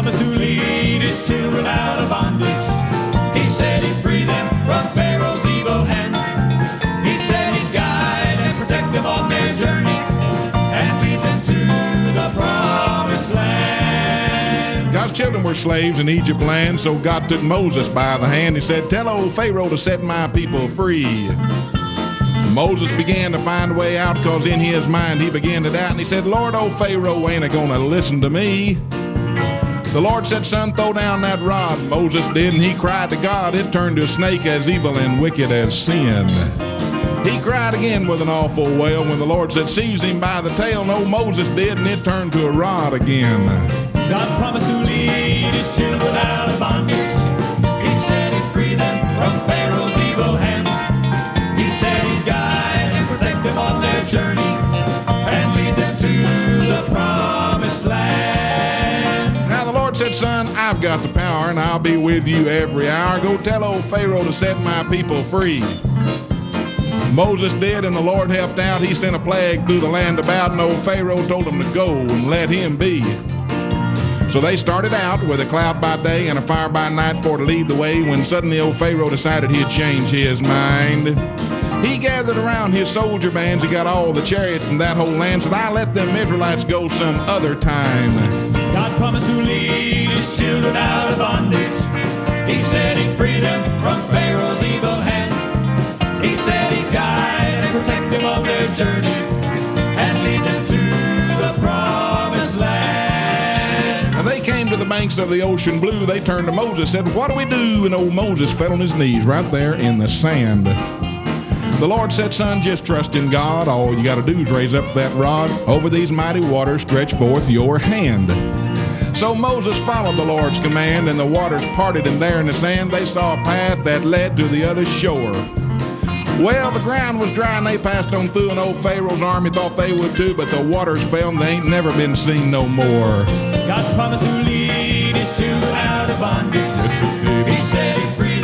promised to lead his children out of bondage. He said he'd free them from Pharaoh's evil hand. He said he'd guide and protect them on their journey and lead them to the promised land. God's children were slaves in Egypt land, so God took Moses by the hand. He said, tell old Pharaoh to set my people free. Moses began to find a way out because in his mind he began to doubt. And he said, Lord, old Pharaoh ain't going to listen to me. The Lord said, son, throw down that rod. Moses did, and he cried to God. It turned to a snake as evil and wicked as sin. He cried again with an awful wail when the Lord said, seize him by the tail. No, Moses did, and it turned to a rod again. God promised to lead his children out of bondage. He said he'd free them from Pharaoh's evil hand. He said he'd guide and protect them on their journey and lead them to the promised land. Now the Lord said, son, I've got the power, and I'll be with you every hour. Go tell old Pharaoh to set my people free. Moses did, and the Lord helped out. He sent a plague through the land about, and old Pharaoh told him to go and let him be. So they started out with a cloud by day and a fire by night for to lead the way, when suddenly old Pharaoh decided he'd change his mind. He gathered around his soldier bands. He got all the chariots in that whole land. Said, I let them Israelites go some other time. God promised to lead his children out of bondage. He said he'd free them from Pharaoh's evil hand. He said he'd guide and protect them on their journey and lead them to the promised land. Now they came to the banks of the ocean blue. They turned to Moses, said, what do we do? And old Moses fell on his knees right there in the sand. The Lord said, son, just trust in God. All you got to do is raise up that rod. Over these mighty waters stretch forth your hand. So Moses followed the Lord's command, and the waters parted, and there in the sand they saw a path that led to the other shore. Well, the ground was dry, and they passed on through, and old Pharaoh's army thought they would too, but the waters fell, and they ain't never been seen no more. God promised to lead his children out of bondage. He said he'd free